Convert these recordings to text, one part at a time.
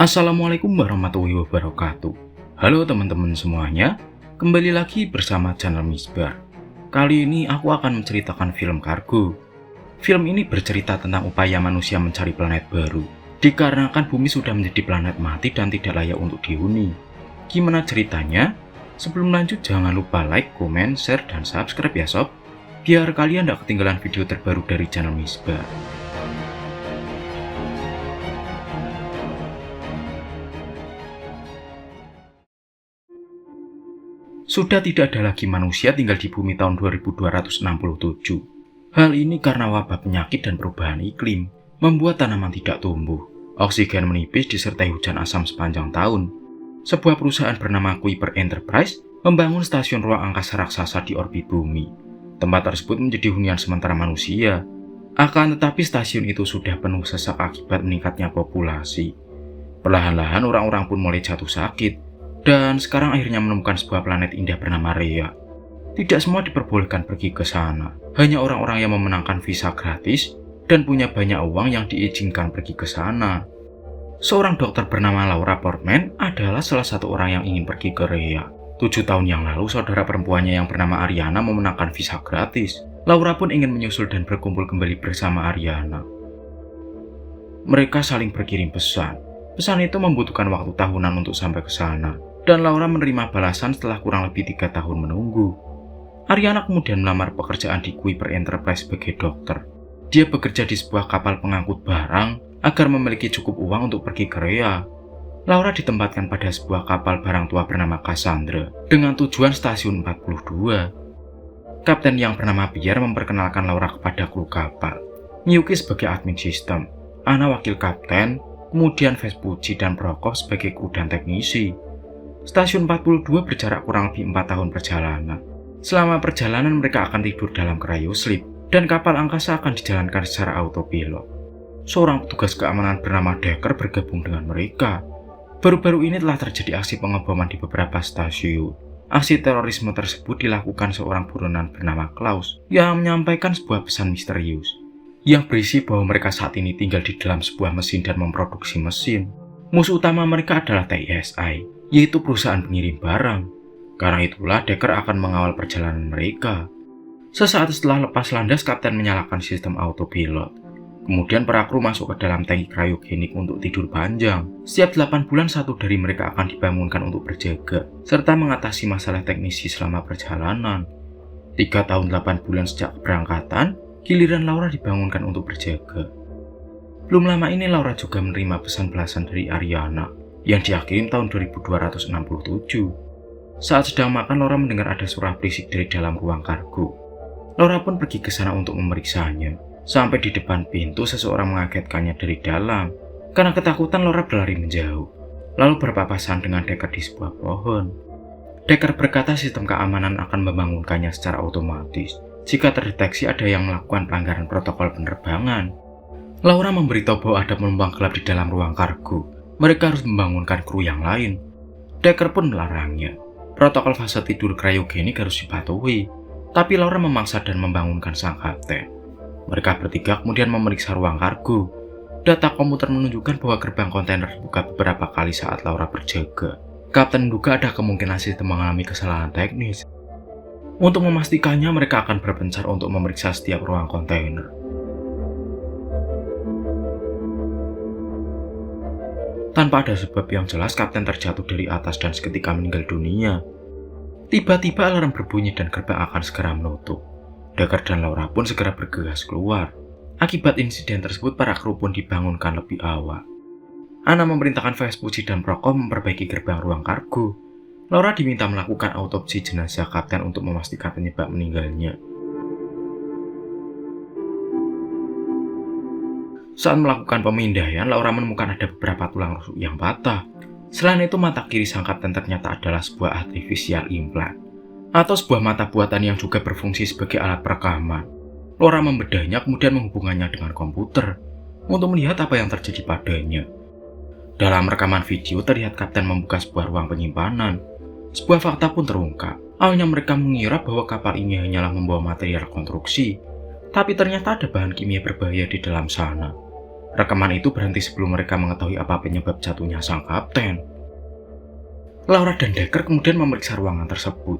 Assalamualaikum warahmatullahi wabarakatuh. Halo teman-teman semuanya, kembali lagi bersama channel Misbar. Kali ini aku akan menceritakan film Kargo. Film ini bercerita tentang upaya manusia mencari planet baru, dikarenakan bumi sudah menjadi planet mati dan tidak layak untuk dihuni. Gimana ceritanya? Sebelum lanjut jangan lupa like, komen, share, dan subscribe ya sob, biar kalian tidak ketinggalan video terbaru dari channel Misbar. Sudah tidak ada lagi manusia tinggal di bumi tahun 2267. Hal ini karena wabah penyakit dan perubahan iklim, membuat tanaman tidak tumbuh. Oksigen menipis disertai hujan asam sepanjang tahun. Sebuah perusahaan bernama Kuiper Enterprise membangun stasiun ruang angkasa raksasa di orbit bumi. Tempat tersebut menjadi hunian sementara manusia. Akan tetapi stasiun itu sudah penuh sesak akibat meningkatnya populasi. Perlahan-lahan orang-orang pun mulai jatuh sakit. Dan sekarang akhirnya menemukan sebuah planet indah bernama Rhea. Tidak semua diperbolehkan pergi ke sana. Hanya orang-orang yang memenangkan visa gratis dan punya banyak uang yang diizinkan pergi ke sana. Seorang dokter bernama Laura Portman adalah salah satu orang yang ingin pergi ke Rhea. 7 tahun yang lalu, saudara perempuannya yang bernama Ariana memenangkan visa gratis. Laura pun ingin menyusul dan berkumpul kembali bersama Ariana. Mereka saling berkirim pesan. Pesan itu membutuhkan waktu tahunan untuk sampai ke sana. Dan Laura menerima balasan setelah kurang lebih 3 tahun menunggu. Ariana kemudian melamar pekerjaan di Kuiper Enterprise sebagai dokter. Dia bekerja di sebuah kapal pengangkut barang agar memiliki cukup uang untuk pergi ke Rhea. Laura ditempatkan pada sebuah kapal barang tua bernama Cassandra dengan tujuan stasiun 42. Kapten yang bernama Pierre memperkenalkan Laura kepada kru kapal. Miyuki sebagai admin sistem, Anna wakil kapten, kemudian Vespucci dan Prokop sebagai kru dan teknisi. Stasiun 42 berjarak kurang lebih 4 tahun perjalanan. Selama perjalanan mereka akan tidur dalam cryosleep dan kapal angkasa akan dijalankan secara autopilot. Seorang petugas keamanan bernama Decker bergabung dengan mereka. Baru-baru ini telah terjadi aksi pengeboman di beberapa stasiun. Aksi terorisme tersebut dilakukan seorang buronan bernama Klaus yang menyampaikan sebuah pesan misterius yang berisi bahwa mereka saat ini tinggal di dalam sebuah mesin dan memproduksi mesin. Musuh utama mereka adalah TISI, yaitu perusahaan pengirim barang. Karena itulah Decker akan mengawal perjalanan mereka. Sesaat setelah lepas landas, kapten menyalakan sistem autopilot. Kemudian para kru masuk ke dalam tangki kriogenik untuk tidur panjang. Setiap 8 bulan satu dari mereka akan dibangunkan untuk berjaga, serta mengatasi masalah teknisi selama perjalanan. 3 tahun 8 bulan sejak keberangkatan, giliran Laura dibangunkan untuk berjaga. Belum lama ini Laura juga menerima pesan balasan dari Ariana yang dia kirim tahun 2267. Saat sedang makan, Laura mendengar ada suara berisik dari dalam ruang kargo. Laura pun pergi ke sana untuk memeriksanya. Sampai di depan pintu, seseorang mengagetkannya dari dalam. Karena ketakutan, Laura berlari menjauh, lalu berpapasan dengan Decker di sebuah pohon. Decker berkata sistem keamanan akan membangunkannya secara otomatis jika terdeteksi ada yang melakukan pelanggaran protokol penerbangan. Laura memberitahu bahwa ada penumpang gelap di dalam ruang kargo. Mereka harus membangunkan kru yang lain. Decker pun melarangnya. Protokol fase tidur kriogenik harus dipatuhi. Tapi Laura memaksa dan membangunkan sang kapten. Mereka bertiga kemudian memeriksa ruang kargo. Data komputer menunjukkan bahwa gerbang kontainer dibuka beberapa kali saat Laura berjaga. Kapten menduga ada kemungkinan sistem mengalami kesalahan teknis. Untuk memastikannya, mereka akan berpencar untuk memeriksa setiap ruang kontainer. Tanpa ada sebab yang jelas, kapten terjatuh dari atas dan seketika meninggal dunia. Tiba-tiba alarm berbunyi dan gerbang akan segera menutup. Decker dan Laura pun segera bergegas keluar. Akibat insiden tersebut, para kru pun dibangunkan lebih awal. Anna memerintahkan Vespucci dan Prokop memperbaiki gerbang ruang kargo. Laura diminta melakukan autopsi jenazah kapten untuk memastikan penyebab meninggalnya. Saat melakukan pemindaian, Laura menemukan ada beberapa tulang rusuk yang patah. Selain itu, mata kiri sang kapten ternyata adalah sebuah artificial implant, atau sebuah mata buatan yang juga berfungsi sebagai alat perekaman. Laura membedahnya kemudian menghubungkannya dengan komputer untuk melihat apa yang terjadi padanya. Dalam rekaman video terlihat kapten membuka sebuah ruang penyimpanan. Sebuah fakta pun terungkap. Awalnya mereka mengira bahwa kapal ini hanyalah membawa material konstruksi, tapi ternyata ada bahan kimia berbahaya di dalam sana. Rekaman itu berhenti sebelum mereka mengetahui apa penyebab jatuhnya sang kapten. Laura dan Decker kemudian memeriksa ruangan tersebut.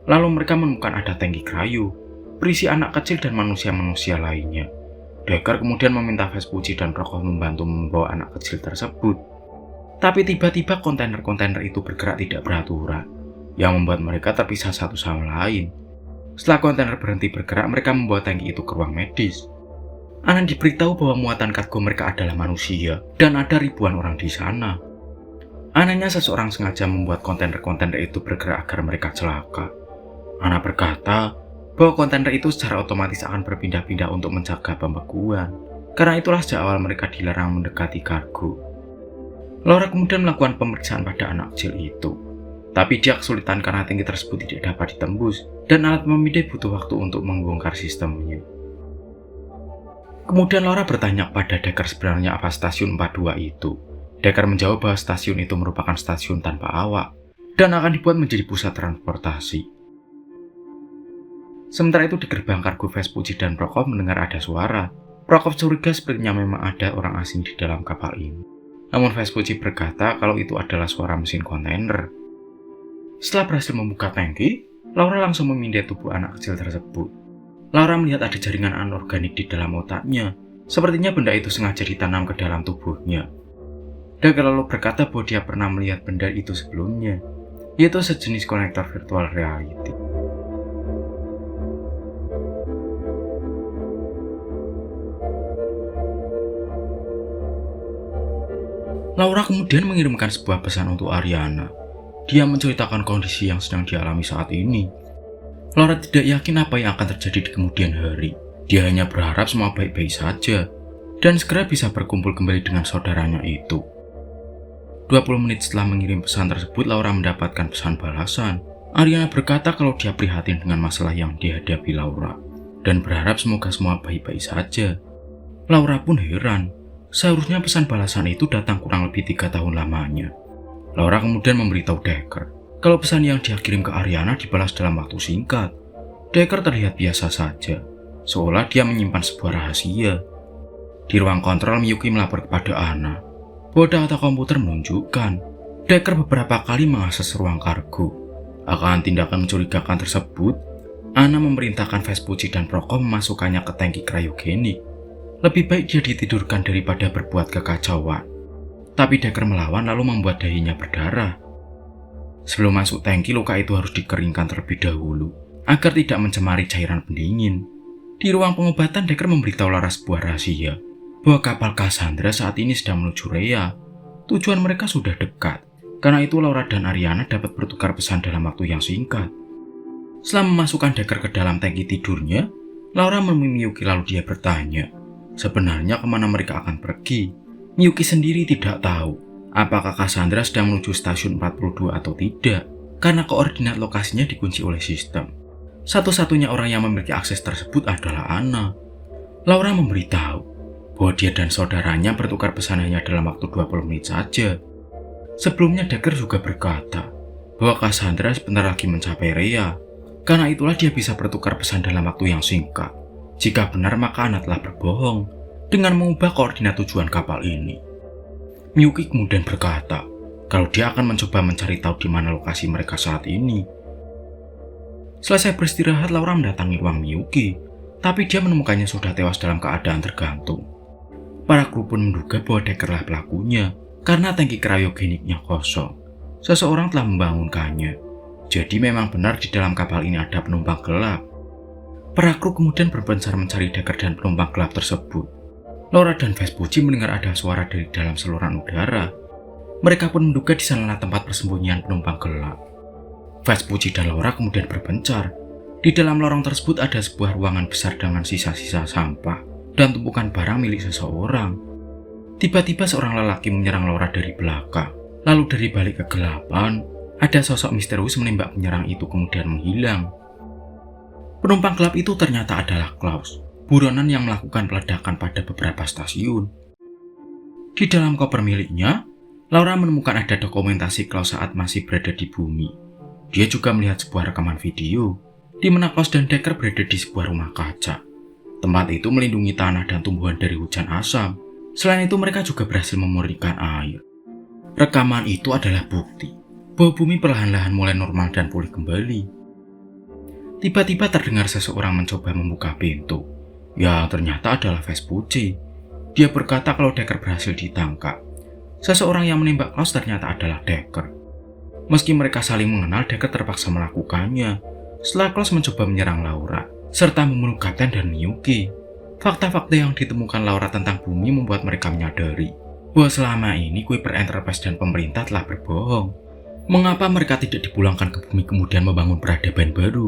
Lalu mereka menemukan ada tangki kayu, berisi anak kecil dan manusia-manusia lainnya. Decker kemudian meminta Vespucci dan Prokop membantu membawa anak kecil tersebut. Tapi tiba-tiba kontainer-kontainer itu bergerak tidak beraturan, yang membuat mereka terpisah satu sama lain. Setelah kontainer berhenti bergerak, mereka membawa tangki itu ke ruang medis. Anan diberitahu bahwa muatan kargo mereka adalah manusia, dan ada ribuan orang di sana. Anehnya seseorang sengaja membuat kontainer-kontainer itu bergerak agar mereka celaka. Ana berkata bahwa kontainer itu secara otomatis akan berpindah-pindah untuk mencegah pembekuan. Karena itulah sejak awal mereka dilarang mendekati kargo. Laura kemudian melakukan pemeriksaan pada anak kecil itu. Tapi dia kesulitan karena tangki tersebut tidak dapat ditembus dan alat memindai butuh waktu untuk membongkar sistemnya. Kemudian Laura bertanya kepada Decker sebenarnya apa stasiun 42 itu. Decker menjawab bahwa stasiun itu merupakan stasiun tanpa awak dan akan dibuat menjadi pusat transportasi. Sementara itu di gerbang kargo Vespucci dan Prokop mendengar ada suara. Prokop curiga sepertinya memang ada orang asing di dalam kapal ini. Namun Vespucci berkata kalau itu adalah suara mesin kontainer. Setelah berhasil membuka tangki, Laura langsung memindai tubuh anak kecil tersebut. Laura melihat ada jaringan anorganik di dalam otaknya. Sepertinya benda itu sengaja ditanam ke dalam tubuhnya. Decker lalu berkata bahwa dia pernah melihat benda itu sebelumnya, yaitu sejenis konektor virtual reality. Laura kemudian mengirimkan sebuah pesan untuk Ariana. Dia menceritakan kondisi yang sedang dialami saat ini. Laura tidak yakin apa yang akan terjadi di kemudian hari. Dia hanya berharap semua baik-baik saja dan segera bisa berkumpul kembali dengan saudaranya itu. 20 menit setelah mengirim pesan tersebut, Laura mendapatkan pesan balasan. Ariana berkata kalau dia prihatin dengan masalah yang dihadapi Laura dan berharap semoga semua baik-baik saja. Laura pun heran. Seharusnya pesan balasan itu datang kurang lebih 3 tahun lamanya. Laura kemudian memberitahu Decker kalau pesan yang dia kirim ke Ariana dibalas dalam waktu singkat. Decker terlihat biasa saja, seolah dia menyimpan sebuah rahasia. Di ruang kontrol, Miyuki melapor kepada Ana bahwa data komputer menunjukkan Decker beberapa kali mengakses ruang kargo. Akan tindakan mencurigakan tersebut, Ana memerintahkan Vespucci dan Prokop memasukkannya ke tangki kriogenik. Lebih baik dia ditidurkan daripada berbuat kekacauan. Tapi Decker melawan lalu membuat dahinya berdarah. Sebelum masuk tangki, luka itu harus dikeringkan terlebih dahulu agar tidak mencemari cairan pendingin. Di ruang pengobatan, Decker memberitahu Laura sebuah rahasia bahwa kapal Cassandra saat ini sedang menuju Rhea. Tujuan mereka sudah dekat. Karena itu Laura dan Ariana dapat bertukar pesan dalam waktu yang singkat. Setelah memasukkan Decker ke dalam tangki tidurnya, Laura menemui Miyuki lalu dia bertanya, sebenarnya kemana mereka akan pergi? Miyuki sendiri tidak tahu apakah Cassandra sedang menuju stasiun 42 atau tidak, karena koordinat lokasinya dikunci oleh sistem. Satu-satunya orang yang memiliki akses tersebut adalah Ana. Laura memberitahu bahwa dia dan saudaranya bertukar pesan hanya dalam waktu 20 menit saja. Sebelumnya Decker juga berkata bahwa Cassandra sebentar lagi mencapai Rhea, karena itulah dia bisa bertukar pesan dalam waktu yang singkat. Jika benar maka Ana telah berbohong dengan mengubah koordinat tujuan kapal ini. Miyuki kemudian berkata kalau dia akan mencoba mencari tahu di mana lokasi mereka saat ini. Selesai beristirahat, Laura mendatangi ruang Miyuki, tapi dia menemukannya sudah tewas dalam keadaan tergantung. Para kru pun menduga bahwa Deckerlah pelakunya karena tangki kriogeniknya kosong. Seseorang telah membangunkannya. Jadi memang benar di dalam kapal ini ada penumpang gelap. Para kru kemudian berpencar mencari Decker dan penumpang gelap tersebut. Laura dan Vespucci mendengar ada suara dari dalam saluran udara. Mereka pun menduga di sanalah tempat persembunyian penumpang gelap. Vespucci dan Laura kemudian berpencar. Di dalam lorong tersebut ada sebuah ruangan besar dengan sisa-sisa sampah dan tumpukan barang milik seseorang. Tiba-tiba seorang lelaki menyerang Laura dari belakang. Lalu dari balik kegelapan, ada sosok misterius menembak penyerang itu kemudian menghilang. Penumpang gelap itu ternyata adalah Klaus, buronan yang melakukan peledakan pada beberapa stasiun. Di dalam koper miliknya, Laura menemukan ada dokumentasi Klaus saat masih berada di bumi. Dia juga melihat sebuah rekaman video, di mana Klaus dan Decker berada di sebuah rumah kaca. Tempat itu melindungi tanah dan tumbuhan dari hujan asam, Selain itu mereka juga berhasil memurnikan air. Rekaman itu adalah bukti bahwa bumi perlahan-lahan mulai normal dan pulih kembali. Tiba-tiba terdengar seseorang mencoba membuka pintu. Ya, ternyata adalah Vespucci. Dia berkata kalau Decker berhasil ditangkap. Seseorang yang menembak Klaus ternyata adalah Decker. Meski mereka saling mengenal, Decker terpaksa melakukannya setelah Klaus mencoba menyerang Laura, serta membunuh Kapten dan Miyuki. Fakta-fakta yang ditemukan Laura tentang bumi membuat mereka menyadari bahwa selama ini Kuiper Enterprise dan pemerintah telah berbohong. Mengapa mereka tidak dipulangkan ke bumi kemudian membangun peradaban baru?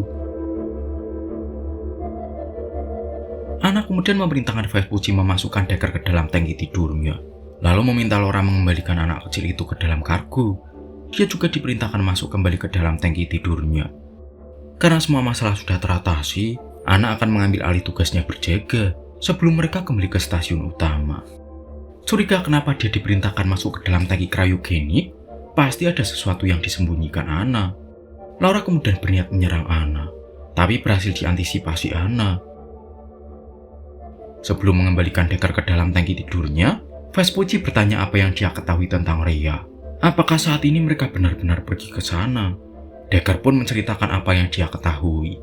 Ana kemudian memerintahkan Vespucci memasukkan Decker ke dalam tangki tidurnya, lalu meminta Laura mengembalikan anak kecil itu ke dalam kargo. Dia juga diperintahkan masuk kembali ke dalam tangki tidurnya. Karena semua masalah sudah teratasi, Ana akan mengambil alih tugasnya berjaga sebelum mereka kembali ke stasiun utama. Curiga kenapa dia diperintahkan masuk ke dalam tangki kriogenik? Pasti ada sesuatu yang disembunyikan Ana. Laura kemudian berniat menyerang Ana, tapi berhasil diantisipasi Ana. Sebelum mengembalikan Decker ke dalam tangki tidurnya, Vespucci bertanya apa yang dia ketahui tentang Rhea. Apakah saat ini mereka benar-benar pergi ke sana? Decker pun menceritakan apa yang dia ketahui.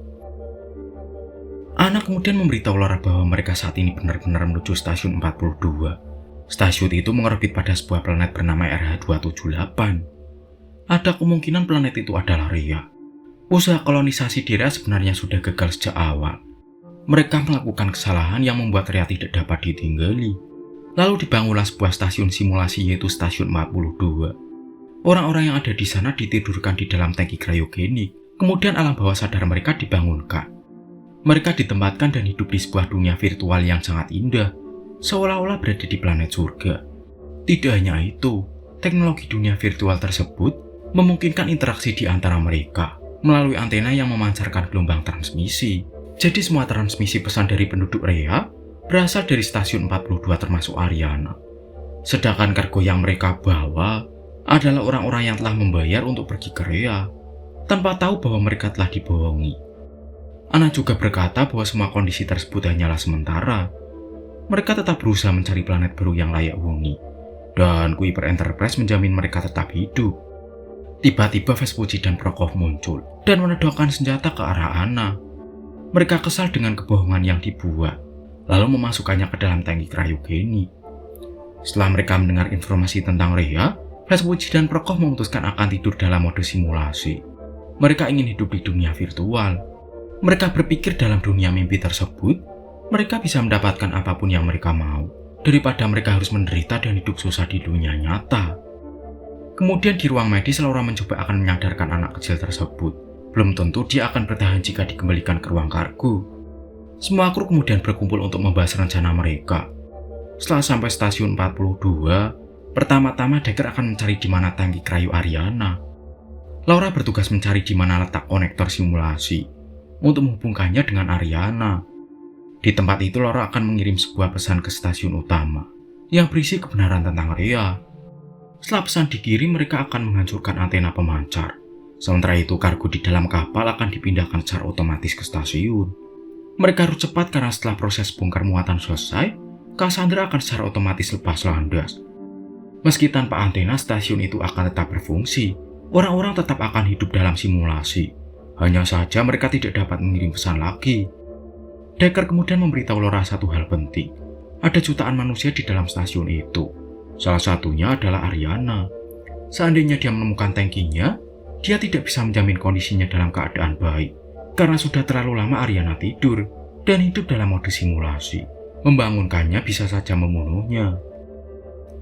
Ana kemudian memberitahu Laura bahwa mereka saat ini benar-benar menuju stasiun 42. Stasiun itu mengorbit pada sebuah planet bernama RH278. Ada kemungkinan planet itu adalah Rhea. Usaha kolonisasi di Rhea sebenarnya sudah gagal sejak awal. Mereka melakukan kesalahan yang membuat Rhea tidak dapat ditinggali. Lalu dibangunlah sebuah stasiun simulasi yaitu stasiun 42. Orang-orang yang ada di sana ditidurkan di dalam tangki kriogenik. Kemudian alam bawah sadar mereka dibangunkan. Mereka ditempatkan dan hidup di sebuah dunia virtual yang sangat indah, seolah-olah berada di planet surga. Tidak hanya itu, teknologi dunia virtual tersebut memungkinkan interaksi di antara mereka melalui antena yang memancarkan gelombang transmisi. Jadi semua transmisi pesan dari penduduk Rhea berasal dari stasiun 42 termasuk Ariana. Sedangkan kargo yang mereka bawa adalah orang-orang yang telah membayar untuk pergi ke Rhea tanpa tahu bahwa mereka telah dibohongi. Ana juga berkata bahwa semua kondisi tersebut hanyalah sementara. Mereka tetap berusaha mencari planet baru yang layak huni, dan Kuiper Enterprise menjamin mereka tetap hidup. Tiba-tiba Vespucci dan Prokov muncul dan menodongkan senjata ke arah Ana. Mereka kesal dengan kebohongan yang dibuat, lalu memasukkannya ke dalam tangki kriogenik. Setelah mereka mendengar informasi tentang Rhea, Vespucci dan Prokov memutuskan akan tidur dalam mode simulasi. Mereka ingin hidup di dunia virtual. Mereka berpikir dalam dunia mimpi tersebut, mereka bisa mendapatkan apapun yang mereka mau, daripada mereka harus menderita dan hidup susah di dunia nyata. Kemudian di ruang medis, Laura mencoba akan menyadarkan anak kecil tersebut. Belum tentu dia akan bertahan jika dikembalikan ke ruang kargo. Semua kru kemudian berkumpul untuk membahas rencana mereka. Setelah sampai stasiun 42, pertama-tama Decker akan mencari di mana tangki cryo Ariana. Laura bertugas mencari di mana letak konektor simulasi untuk menghubungkannya dengan Ariana. Di tempat itu Laura akan mengirim sebuah pesan ke stasiun utama yang berisi kebenaran tentang Rhea. Setelah pesan dikirim, mereka akan menghancurkan antena pemancar. Sementara itu kargo di dalam kapal akan dipindahkan secara otomatis ke stasiun. Mereka harus cepat karena setelah proses bongkar muatan selesai, Cassandra akan secara otomatis lepas landas. Meski tanpa antena, stasiun itu akan tetap berfungsi. Orang-orang tetap akan hidup dalam simulasi. Hanya saja mereka tidak dapat mengirim pesan lagi. Decker kemudian memberitahu Laura satu hal penting. Ada jutaan manusia di dalam stasiun itu. Salah satunya adalah Ariana. Seandainya dia menemukan tangkinya, dia tidak bisa menjamin kondisinya dalam keadaan baik. Karena sudah terlalu lama Ariana tidur dan hidup dalam mode simulasi. Membangunkannya bisa saja membunuhnya.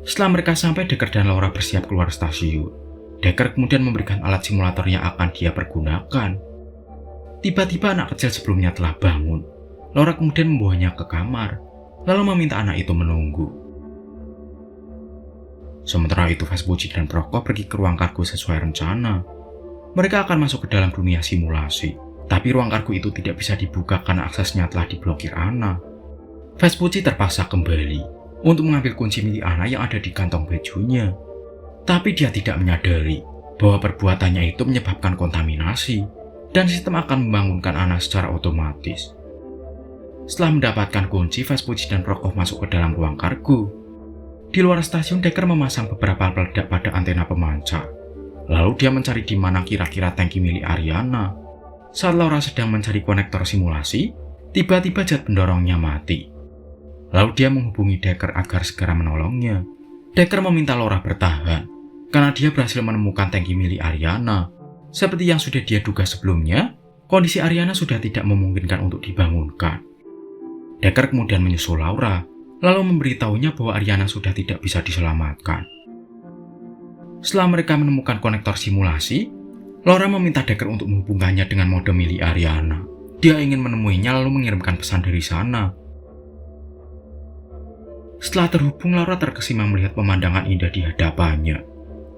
Setelah mereka sampai, Decker dan Laura bersiap keluar stasiun. Decker kemudian memberikan alat simulator yang akan dia pergunakan. Tiba-tiba anak kecil sebelumnya telah bangun. Laura kemudian membawanya ke kamar, lalu meminta anak itu menunggu. Sementara itu Vespucci dan Prokop pergi ke ruang kargo sesuai rencana. Mereka akan masuk ke dalam dunia simulasi, tapi ruang kargo itu tidak bisa dibuka karena aksesnya telah diblokir Ana. Vespucci terpaksa kembali untuk mengambil kunci milik Ana yang ada di kantong bajunya. Tapi dia tidak menyadari bahwa perbuatannya itu menyebabkan kontaminasi, dan sistem akan membangunkan Ana secara otomatis. Setelah mendapatkan kunci, Vespucci dan Prokov masuk ke dalam ruang kargo. Di luar stasiun, Decker memasang beberapa peledak pada antena pemancar. Lalu dia mencari di mana kira-kira tangki milik Ariana. Saat Laura sedang mencari konektor simulasi, tiba-tiba zat pendorongnya mati. Lalu dia menghubungi Decker agar segera menolongnya. Decker meminta Laura bertahan, karena dia berhasil menemukan tangki milik Ariana. Seperti yang sudah dia duga sebelumnya, kondisi Ariana sudah tidak memungkinkan untuk dibangunkan. Decker kemudian menyusul Laura, lalu memberitahunya bahwa Ariana sudah tidak bisa diselamatkan. Setelah mereka menemukan konektor simulasi, Laura meminta Decker untuk menghubungkannya dengan mode milik Ariana. Dia ingin menemuinya lalu mengirimkan pesan dari sana. Setelah terhubung, Laura terkesima melihat pemandangan indah di hadapannya.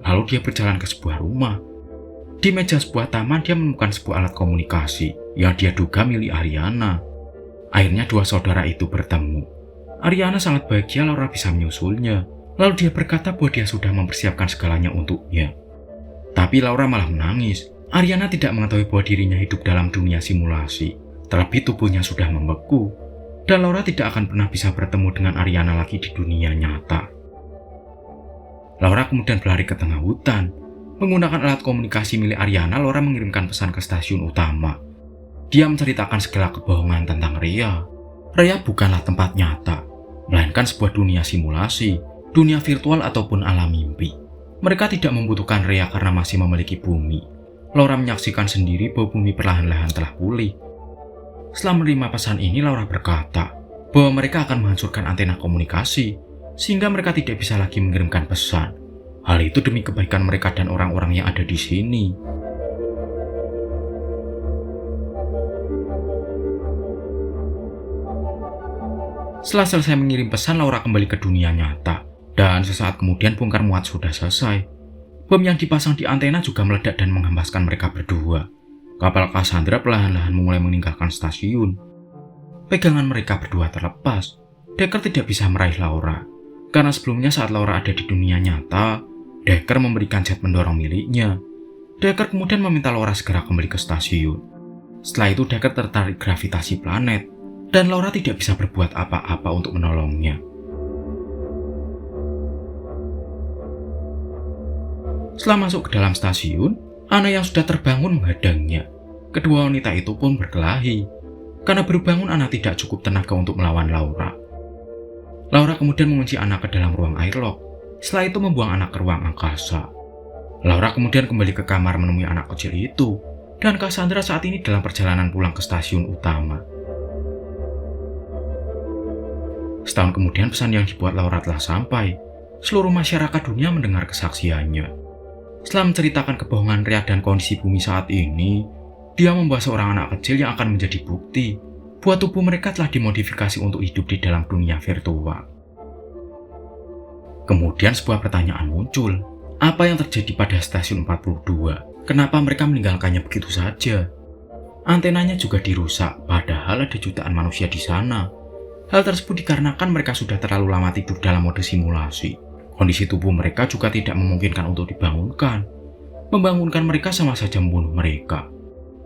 Lalu dia berjalan ke sebuah rumah. Di meja sebuah taman, dia menemukan sebuah alat komunikasi yang dia duga milik Ariana. Akhirnya dua saudara itu bertemu. Ariana sangat bahagia Laura bisa menyusulnya. Lalu dia berkata bahwa dia sudah mempersiapkan segalanya untuknya. Tapi Laura malah menangis. Ariana tidak mengetahui bahwa dirinya hidup dalam dunia simulasi. Terlebih tubuhnya sudah membeku. Dan Laura tidak akan pernah bisa bertemu dengan Ariana lagi di dunia nyata. Laura kemudian berlari ke tengah hutan. Menggunakan alat komunikasi milik Ariana, Laura mengirimkan pesan ke stasiun utama. Dia menceritakan segala kebohongan tentang Rhea. Rhea bukanlah tempat nyata, melainkan sebuah dunia simulasi, dunia virtual ataupun alam mimpi. Mereka tidak membutuhkan Rhea karena masih memiliki bumi. Laura menyaksikan sendiri bahwa bumi perlahan-lahan telah pulih. Setelah menerima pesan ini, Laura berkata bahwa mereka akan menghancurkan antena komunikasi, sehingga mereka tidak bisa lagi mengirimkan pesan. Hal itu demi kebaikan mereka dan orang-orang yang ada di sini. Setelah selesai mengirim pesan, Laura kembali ke dunia nyata. Dan sesaat kemudian bongkar muat sudah selesai. Bom yang dipasang di antena juga meledak dan menghempaskan mereka berdua. Kapal Cassandra perlahan-lahan mulai meninggalkan stasiun. Pegangan mereka berdua terlepas. Decker tidak bisa meraih Laura. Karena sebelumnya saat Laura ada di dunia nyata, Decker memberikan zat pendorong miliknya. Decker kemudian meminta Laura segera kembali ke stasiun. Setelah itu Decker tertarik gravitasi planet, dan Laura tidak bisa berbuat apa-apa untuk menolongnya. Setelah masuk ke dalam stasiun, Anna yang sudah terbangun menghadangnya. Kedua wanita itu pun berkelahi. Karena baru bangun, Anna tidak cukup tenaga untuk melawan Laura. Laura kemudian mengunci Anna ke dalam ruang airlock. Setelah itu membuang anak ke ruang angkasa. Laura kemudian kembali ke kamar menemui anak kecil itu. Dan Cassandra saat ini dalam perjalanan pulang ke stasiun utama. Setahun kemudian pesan yang dibuat Laura telah sampai. Seluruh masyarakat dunia mendengar kesaksiannya. Setelah menceritakan kebohongan Rhea dan kondisi bumi saat ini, dia membawa seorang anak kecil yang akan menjadi bukti bahwa tubuh mereka telah dimodifikasi untuk hidup di dalam dunia virtual. Kemudian sebuah pertanyaan muncul. Apa yang terjadi pada stasiun 42? Kenapa mereka meninggalkannya begitu saja? Antenanya juga dirusak, padahal ada jutaan manusia di sana. Hal tersebut dikarenakan mereka sudah terlalu lama tidur dalam mode simulasi. Kondisi tubuh mereka juga tidak memungkinkan untuk dibangunkan. Membangunkan mereka sama saja membunuh mereka.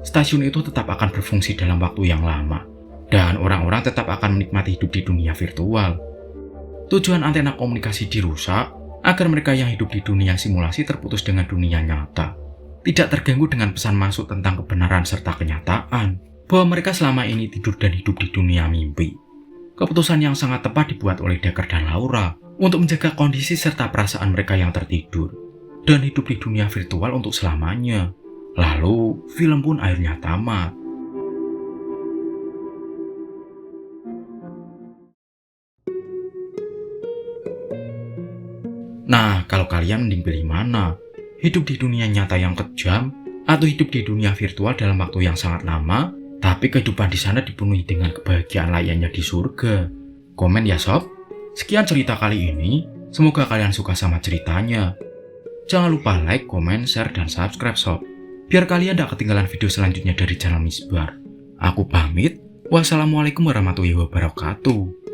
Stasiun itu tetap akan berfungsi dalam waktu yang lama, dan orang-orang tetap akan menikmati hidup di dunia virtual. Tujuan antena komunikasi dirusak agar mereka yang hidup di dunia simulasi terputus dengan dunia nyata, tidak terganggu dengan pesan masuk tentang kebenaran serta kenyataan bahwa mereka selama ini tidur dan hidup di dunia mimpi. Keputusan yang sangat tepat dibuat oleh Decker dan Laura untuk menjaga kondisi serta perasaan mereka yang tertidur dan hidup di dunia virtual untuk selamanya. Lalu, film pun akhirnya tamat. Nah, kalau kalian mending pilih mana? Hidup di dunia nyata yang kejam, atau hidup di dunia virtual dalam waktu yang sangat lama, tapi kehidupan di sana dipenuhi dengan kebahagiaan layaknya di surga? Komen ya sob. Sekian cerita kali ini, semoga kalian suka sama ceritanya. Jangan lupa like, komen, share, dan subscribe sob, biar kalian tidak ketinggalan video selanjutnya dari channel Misbar. Aku pamit, wassalamualaikum warahmatullahi wabarakatuh.